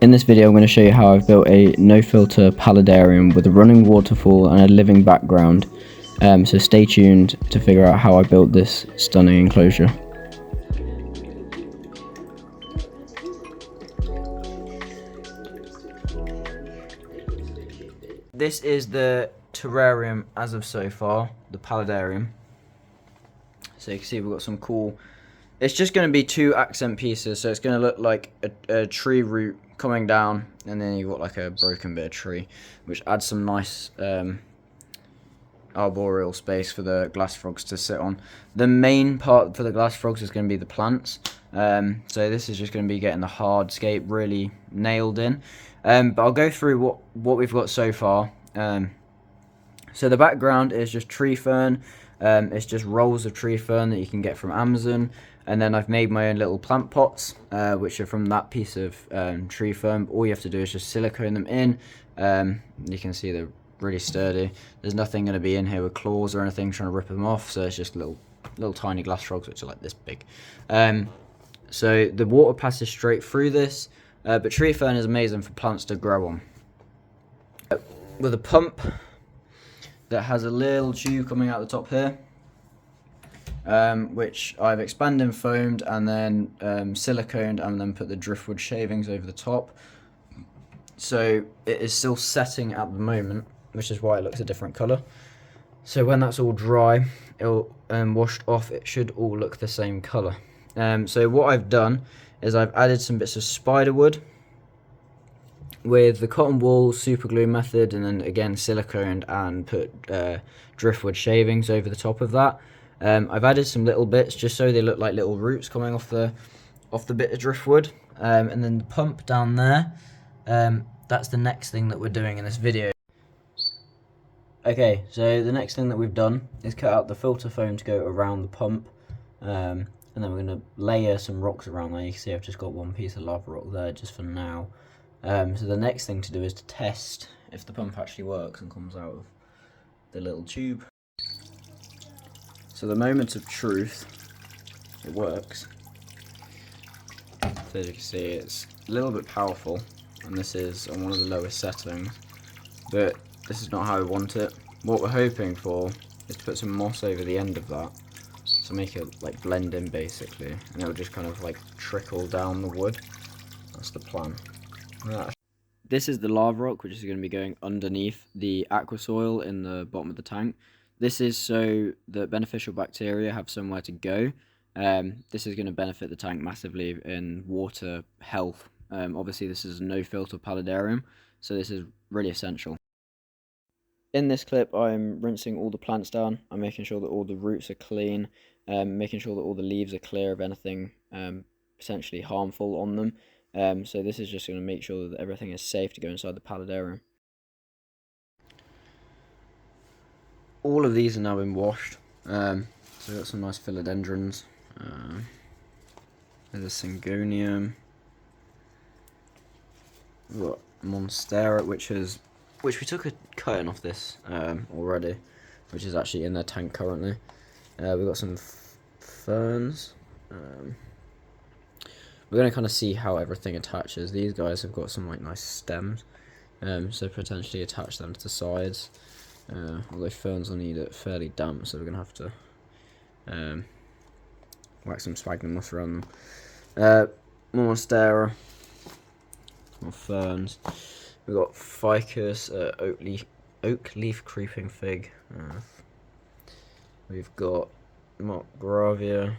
In this video I'm going to show you how I've built a no filter paludarium with a running waterfall and a living background, so stay tuned to figure out how I built this stunning enclosure. This is the terrarium as of so far, the paludarium. So you can see we've got some cool, it's just going to be two accent pieces, so it's going to look like a tree root coming down, and then you've got like a broken bit of tree, which adds some nice arboreal space for the glass frogs to sit on. The main part for the glass frogs is going to be the plants, so this is just going to be getting the hardscape really nailed in, but I'll go through what we've got so far. So the background is just tree fern. It's just rolls of tree fern that you can get from Amazon, and then I've made my own little plant pots, which are from that piece of tree fern. All you have to do is just silicone them in. You can see they're really sturdy. There's nothing going to be in here with claws or anything trying to rip them off, so it's just little tiny glass frogs which are like this big. So the water passes straight through this, but tree fern is amazing for plants to grow on. With a pump that has a little tube coming out the top here, which I've expanded and foamed and then siliconed, and then put the driftwood shavings over the top. So it is still setting at the moment, which is why it looks a different colour. So when that's all dry, it'll washed off, it should all look the same colour. So what I've done is I've added some bits of spider wood with the cotton wool super glue method, and then again siliconed and put driftwood shavings over the top of that. I've added some little bits just so they look like little roots coming off the bit of driftwood, and then the pump down there, that's the next thing that we're doing in this video. Okay, so the next thing that we've done is cut out the filter foam to go around the pump, and then we're going to layer some rocks around there. You can see I've just got one piece of lava rock there just for now. So the next thing to do is to test if the pump actually works and comes out of the little tube. So the moment of truth, it works. So as you can see, it's a little bit powerful, and this is on one of the lowest settings, but this is not how I want it. What we're hoping for is to put some moss over the end of that, to make it like blend in basically, and it'll just kind of like trickle down the wood. That's the plan. This is the lava rock, which is going to be going underneath the aqua soil in the bottom of the tank. This is so that beneficial bacteria have somewhere to go. This is going to benefit the tank massively in water health. Obviously this is a no filter paludarium, so this is really essential. In this clip I'm rinsing all the plants down. I'm making sure that all the roots are clean, making sure that all the leaves are clear of anything potentially harmful on them. So this is just going to make sure that everything is safe to go inside the paludarium. All of these are now been washed. So we've got some nice philodendrons. There's a syngonium. We've got monstera, which we took a cutting off this already, which is actually in their tank currently. We've got some ferns. We're going to kind of see how everything attaches. These guys have got some like nice stems, so potentially attach them to the sides. Although ferns will need it fairly damp, so we're going to have to whack some sphagnum moss around them. More monstera, more ferns. We've got ficus, oak leaf creeping fig. We've got mock gravia.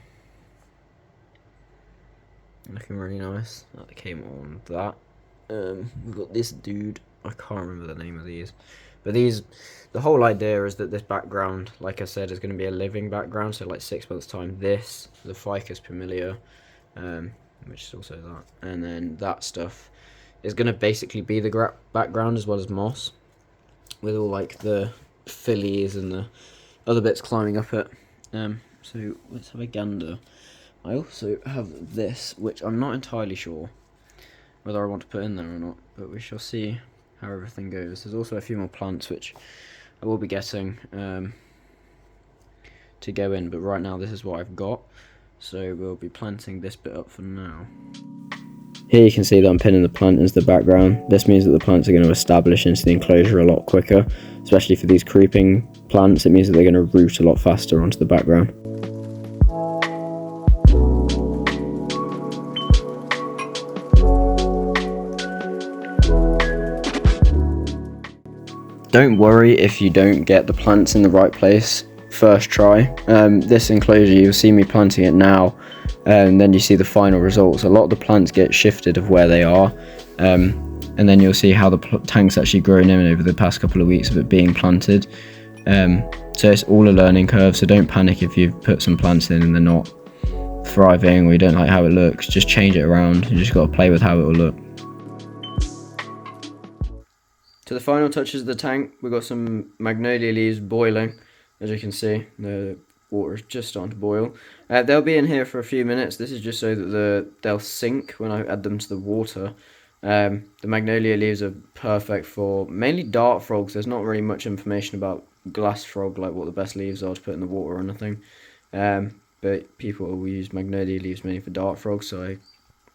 Looking really nice. That came on that. We've got this dude. I can't remember the name of these, but the whole idea is that this background, like I said, is going to be a living background. So like 6 months time, this, the ficus familiar, which is also that, and then that stuff is going to basically be the background as well as moss, with all like the fillies and the other bits climbing up it. So let's have a gander. I also have this, which I'm not entirely sure whether I want to put in there or not, but we shall see how everything goes. There's also a few more plants which I will be getting to go in, but right now this is what I've got, so we'll be planting this bit up for now. Here you can see that I'm pinning the plant into the background. This means that the plants are going to establish into the enclosure a lot quicker, especially for these creeping plants. It means that they're going to root a lot faster onto the background. Don't worry if you don't get the plants in the right place first try. This enclosure, you'll see me planting it now, and then you see the final results. A lot of the plants get shifted of where they are, and then you'll see how the tank's actually grown in over the past couple of weeks of it being planted. So it's all a learning curve, so don't panic if you've put some plants in and they're not thriving or you don't like how it looks. Just change it around. You just got to play with how it will look. To the final touches of the tank, we've got some Magnolia leaves boiling. As you can see, the water is just starting to boil. They'll be in here for a few minutes. This is just so that they'll sink when I add them to the water. The Magnolia leaves are perfect for mainly dart frogs. There's not really much information about glass frog, like what the best leaves are to put in the water or anything. But people will use Magnolia leaves mainly for dart frogs, so I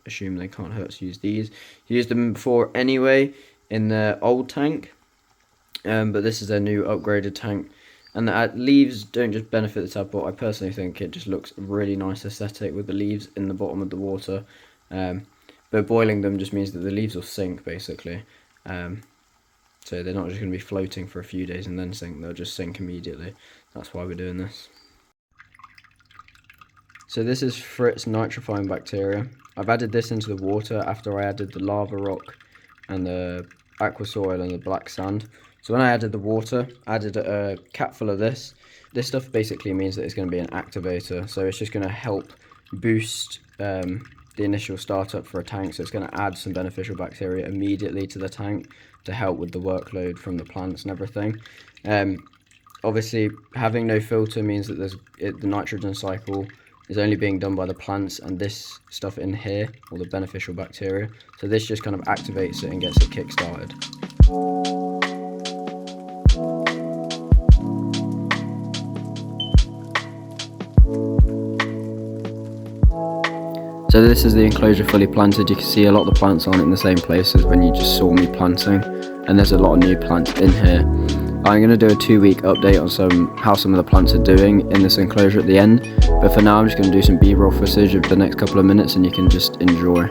assume they can't hurt to use these. Used them before anyway in the old tank, but this is their new upgraded tank. And the leaves don't just benefit the tadpole. I personally think it just looks really nice aesthetic with the leaves in the bottom of the water. But boiling them just means that the leaves will sink, basically. So they're not just going to be floating for a few days and then sink. They'll just sink immediately. That's why we're doing this. So this is Fritz nitrifying bacteria. I've added this into the water after I added the lava rock and the aqua soil and the black sand. So when I added the water, I added a cap full of this. This stuff basically means that it's going to be an activator. So it's just going to help boost the initial startup for a tank. So it's going to add some beneficial bacteria immediately to the tank to help with the workload from the plants and everything. Obviously, having no filter means that the nitrogen cycle is only being done by the plants and this stuff in here, all the beneficial bacteria. So this just kind of activates it and gets it kick-started. So this is the enclosure fully planted. You can see a lot of the plants aren't in the same places when you just saw me planting, and there's a lot of new plants in here. I'm going to do a 2-week update on how some of the plants are doing in this enclosure at the end, but for now I'm just going to do some B-roll footage of the next couple of minutes and you can just enjoy.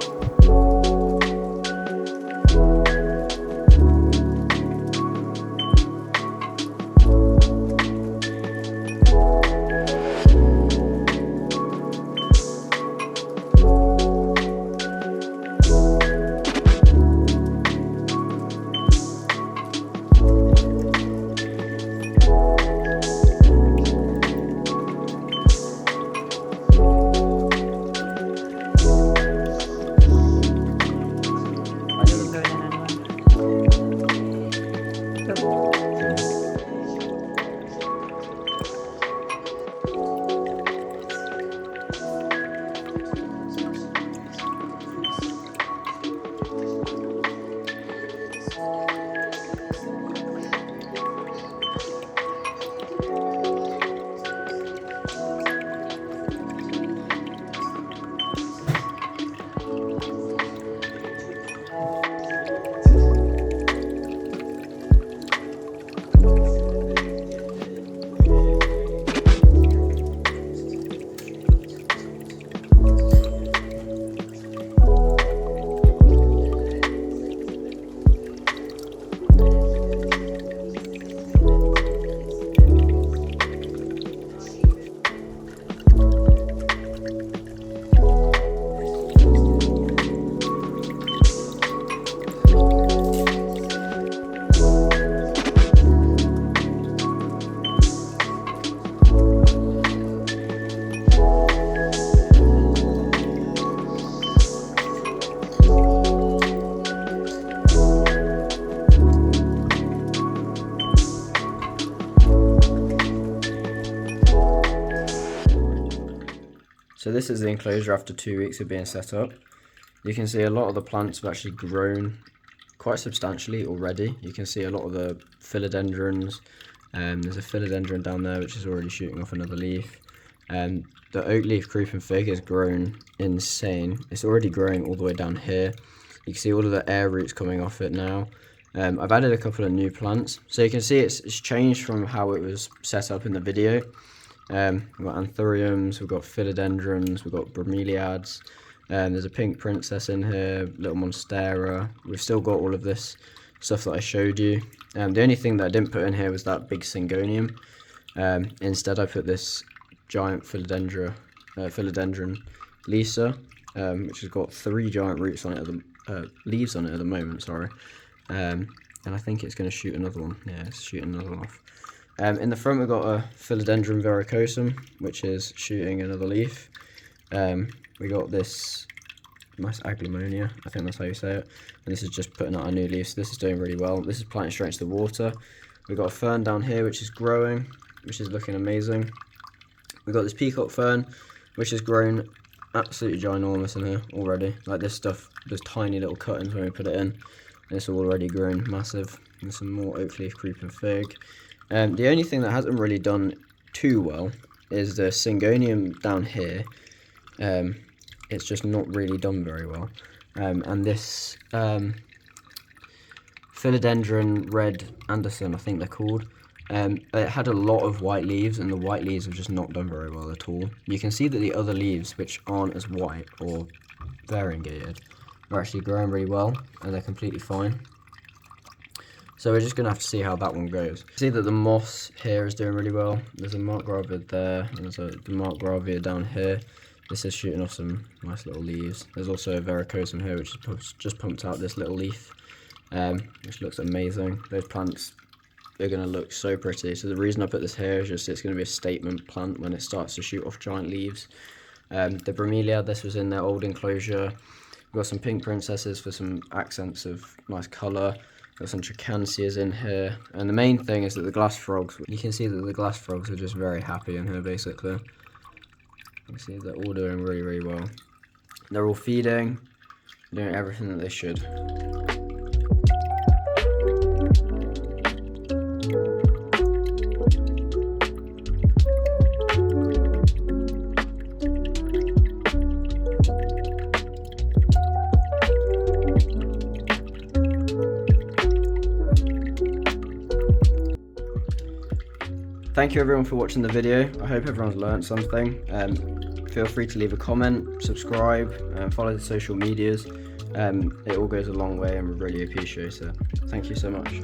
So this is the enclosure after 2 weeks of being set up. You can see a lot of the plants have actually grown quite substantially already. You can see a lot of the philodendrons. There's a philodendron down there which is already shooting off another leaf. The oak leaf creeping fig has grown insane. It's already growing all the way down here. You can see all of the air roots coming off it now. I've added a couple of new plants, so you can see it's changed from how it was set up in the video. We've got anthuriums, we've got philodendrons, we've got bromeliads. There's a pink princess in here, little monstera. We've still got all of this stuff that I showed you. The only thing that I didn't put in here was that big syngonium. Instead, I put this giant philodendron lisa, which has got 3 giant roots on it, leaves on it at the moment. Sorry, and I think it's going to shoot another one. Yeah, it's shooting another one off. In the front, we've got a philodendron verrucosum, which is shooting another leaf. We got this nice aglamonia, I think that's how you say it, and this is just putting out a new leaf, so this is doing really well. This is planting straight into the water. We've got a fern down here which is growing, which is looking amazing. We've got this peacock fern which has grown absolutely ginormous in here already. Like this stuff, there's tiny little cuttings when we put it in, and it's already grown massive. And some more oak leaf creeping fig. The only thing that hasn't really done too well is the syngonium down here. It's just not really done very well. And this philodendron red Anderson, I think they're called, it had a lot of white leaves, and the white leaves have just not done very well at all. You can see that the other leaves, which aren't as white or variegated, are actually growing really well, and they're completely fine. So we're just going to have to see how that one goes. See that the moss here is doing really well. There's a Markgravia there, and there's a Markgravia down here. This is shooting off some nice little leaves. There's also a verrucosum here, which has just pumped out this little leaf, which looks amazing. Those plants are going to look so pretty. So the reason I put this here is just it's going to be a statement plant when it starts to shoot off giant leaves. The bromelia, this was in their old enclosure. We've got some pink princesses for some accents of nice colour. Got some trichancias in here. And the main thing is that the glass frogs, you can see that the glass frogs are just very happy in here basically. You see they're all doing really, really well. They're all feeding, doing everything that they should. Thank you everyone for watching the video. I hope everyone's learned something. Feel free to leave a comment, subscribe, and follow the social medias. It all goes a long way and we really appreciate it. Thank you so much.